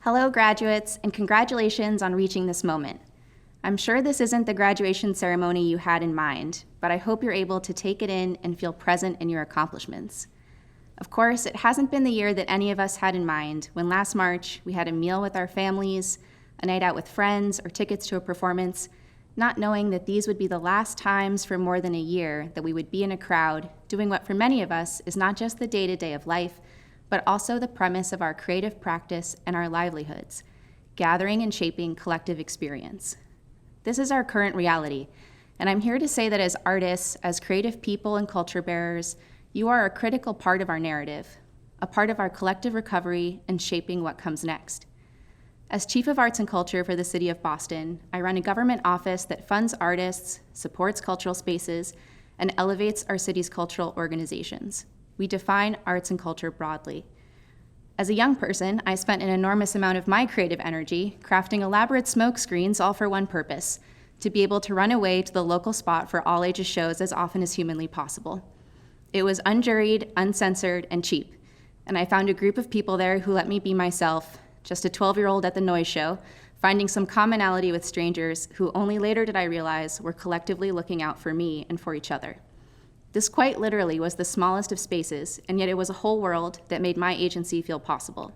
Hello, graduates, and congratulations on reaching this moment. I'm sure this isn't the graduation ceremony you had in mind, but I hope you're able to take it in and feel present in your accomplishments. Of course, it hasn't been the year that any of us had in mind when last March we had a meal with our families, a night out with friends, or tickets to a performance, not knowing that these would be the last times for more than a year that we would be in a crowd doing what for many of us is not just the day-to-day of life, but also the premise of our creative practice and our livelihoods, gathering and shaping collective experience. This is our current reality, and I'm here to say that as artists, as creative people and culture bearers, you are a critical part of our narrative, a part of our collective recovery and shaping what comes next. As Chief of Arts and Culture for the City of Boston, I run a government office that funds artists, supports cultural spaces, and elevates our city's cultural organizations. We define arts and culture broadly. As a young person, I spent an enormous amount of my creative energy crafting elaborate smoke screens all for one purpose, to be able to run away to the local spot for all ages shows as often as humanly possible. It was unjuried, uncensored, and cheap, and I found a group of people there who let me be myself, just a 12-year-old at the noise show, finding some commonality with strangers who only later did I realize were collectively looking out for me and for each other. This quite literally was the smallest of spaces, and yet it was a whole world that made my agency feel possible.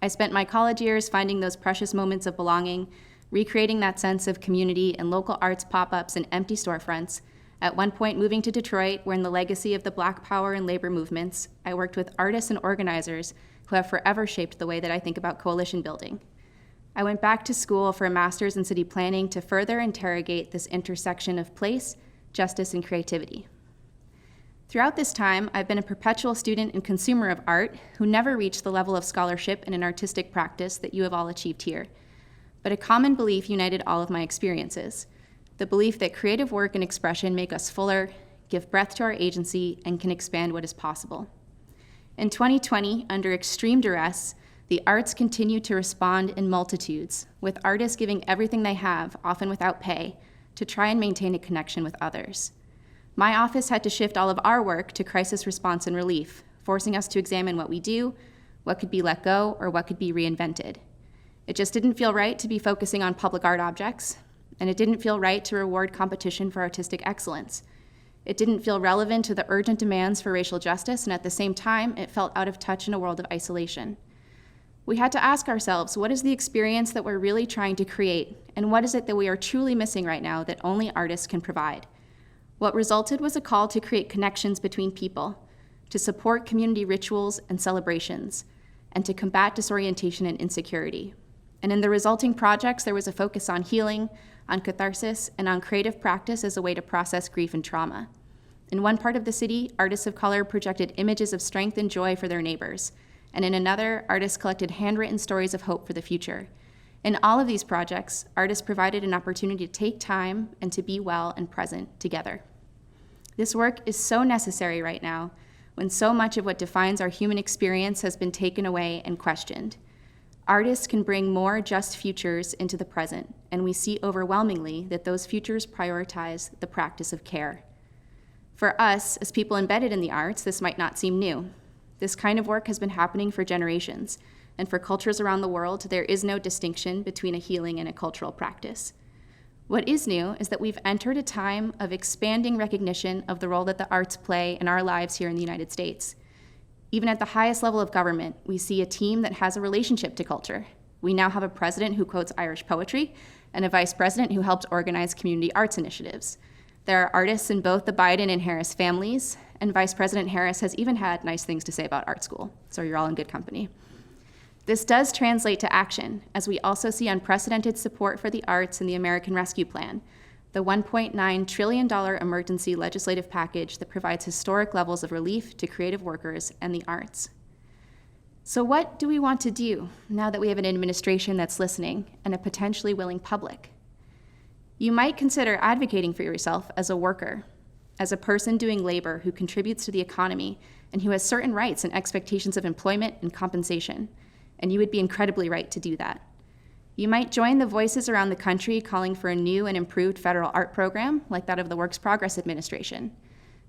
I spent my college years finding those precious moments of belonging, recreating that sense of community in local arts pop-ups and empty storefronts, at one point moving to Detroit, where in the legacy of the Black Power and labor movements, I worked with artists and organizers who have forever shaped the way that I think about coalition building. I went back to school for a master's in city planning to further interrogate this intersection of place, justice, and creativity. Throughout this time, I've been a perpetual student and consumer of art who never reached the level of scholarship in an artistic practice that you have all achieved here. But a common belief united all of my experiences, the belief that creative work and expression make us fuller, give breath to our agency, and can expand what is possible. In 2020, under extreme duress, the arts continue to respond in multitudes, with artists giving everything they have, often without pay, to try and maintain a connection with others. My office had to shift all of our work to crisis response and relief, forcing us to examine what we do, what could be let go, or what could be reinvented. It just didn't feel right to be focusing on public art objects, and it didn't feel right to reward competition for artistic excellence. It didn't feel relevant to the urgent demands for racial justice, and at the same time, it felt out of touch in a world of isolation. We had to ask ourselves, what is the experience that we're really trying to create, and what is it that we are truly missing right now that only artists can provide? What resulted was a call to create connections between people, to support community rituals and celebrations, and to combat disorientation and insecurity. And in the resulting projects, there was a focus on healing, on catharsis, and on creative practice as a way to process grief and trauma. In one part of the city, artists of color projected images of strength and joy for their neighbors, and in another, artists collected handwritten stories of hope for the future. In all of these projects, artists provided an opportunity to take time and to be well and present together. This work is so necessary right now, when so much of what defines our human experience has been taken away and questioned. Artists can bring more just futures into the present, and we see overwhelmingly that those futures prioritize the practice of care. For us, as people embedded in the arts, this might not seem new. This kind of work has been happening for generations, and for cultures around the world, there is no distinction between a healing and a cultural practice. What is new is that we've entered a time of expanding recognition of the role that the arts play in our lives here in the United States. Even at the highest level of government, we see a team that has a relationship to culture. We now have a president who quotes Irish poetry and a vice president who helps organize community arts initiatives. There are artists in both the Biden and Harris families, and Vice President Harris has even had nice things to say about art school, so you're all in good company. This does translate to action, as we also see unprecedented support for the arts in the American Rescue Plan, the $1.9 trillion emergency legislative package that provides historic levels of relief to creative workers and the arts. So what do we want to do now that we have an administration that's listening and a potentially willing public? You might consider advocating for yourself as a worker, as a person doing labor who contributes to the economy and who has certain rights and expectations of employment and compensation. And you would be incredibly right to do that. You might join the voices around the country calling for a new and improved federal art program like that of the Works Progress Administration.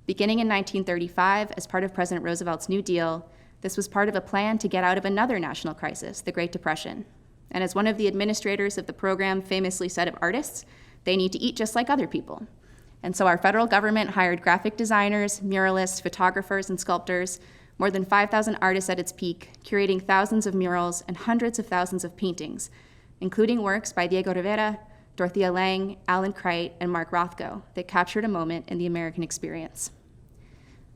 Beginning in 1935, as part of President Roosevelt's New Deal, This was part of a plan to get out of another national crisis, the Great Depression. And as one of the administrators of the program famously said of artists, they need to eat just like other people. And so our federal government hired graphic designers, muralists, photographers, and sculptors, more than 5,000 artists at its peak, curating thousands of murals and hundreds of thousands of paintings, including works by Diego Rivera, Dorothea Lange, Alan Creit, and Mark Rothko that captured a moment in the American experience.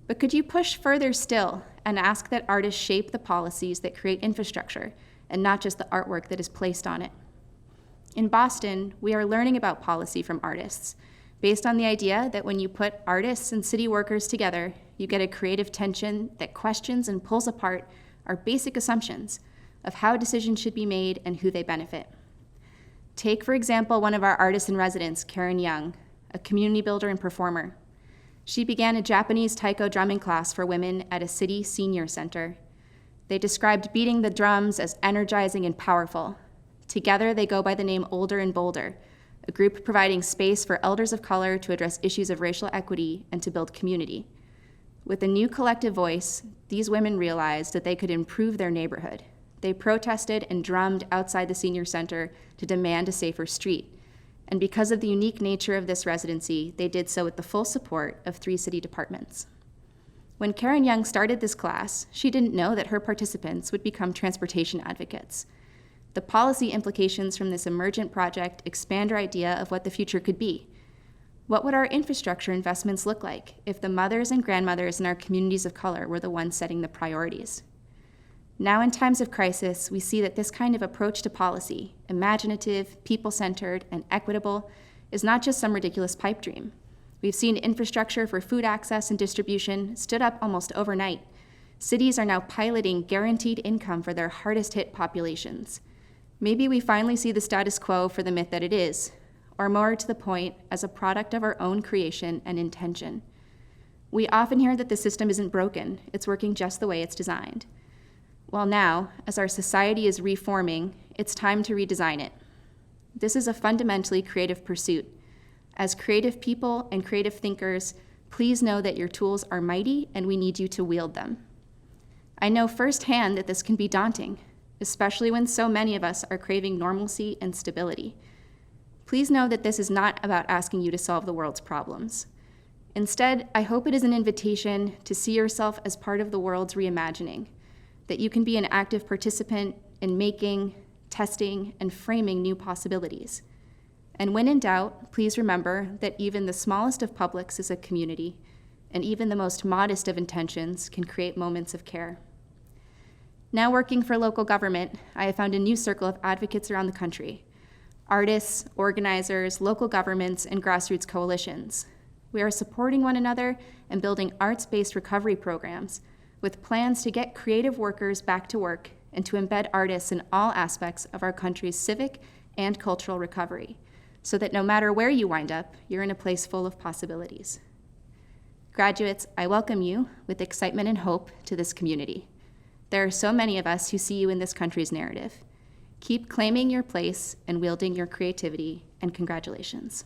But could you push further still and ask that artists shape the policies that create infrastructure and not just the artwork that is placed on it? In Boston, we are learning about policy from artists, based on the idea that when you put artists and city workers together, you get a creative tension that questions and pulls apart our basic assumptions of how decisions should be made and who they benefit. Take, for example, one of our artists in residence, Karen Young, a community builder and performer. She began a Japanese taiko drumming class for women at a city senior center. They described beating the drums as energizing and powerful. Together, they go by the name Older and Bolder, a group providing space for elders of color to address issues of racial equity and to build community. With a new collective voice, these women realized that they could improve their neighborhood. They protested and drummed outside the senior center to demand a safer street. And because of the unique nature of this residency, they did so with the full support of 3 city departments. When Karen Young started this class, she didn't know that her participants would become transportation advocates. The policy implications from this emergent project expand our idea of what the future could be. What would our infrastructure investments look like if the mothers and grandmothers in our communities of color were the ones setting the priorities? Now in times of crisis, we see that this kind of approach to policy, imaginative, people-centered, and equitable, is not just some ridiculous pipe dream. We've seen infrastructure for food access and distribution stood up almost overnight. Cities are now piloting guaranteed income for their hardest-hit populations. Maybe we finally see the status quo for the myth that it is, or more to the point, as a product of our own creation and intention. We often hear that the system isn't broken, it's working just the way it's designed. Well now, as our society is reforming, it's time to redesign it. This is a fundamentally creative pursuit. As creative people and creative thinkers, please know that your tools are mighty and we need you to wield them. I know firsthand that this can be daunting, especially when so many of us are craving normalcy and stability. Please know that this is not about asking you to solve the world's problems. Instead, I hope it is an invitation to see yourself as part of the world's reimagining, that you can be an active participant in making, testing, and framing new possibilities. And when in doubt, please remember that even the smallest of publics is a community, and even the most modest of intentions can create moments of care. Now working for local government, I have found a new circle of advocates around the country: artists, organizers, local governments, and grassroots coalitions. We are supporting one another and building arts-based recovery programs with plans to get creative workers back to work and to embed artists in all aspects of our country's civic and cultural recovery, so that no matter where you wind up, you're in a place full of possibilities. Graduates, I welcome you with excitement and hope to this community. There are so many of us who see you in this country's narrative. Keep claiming your place and wielding your creativity, and congratulations.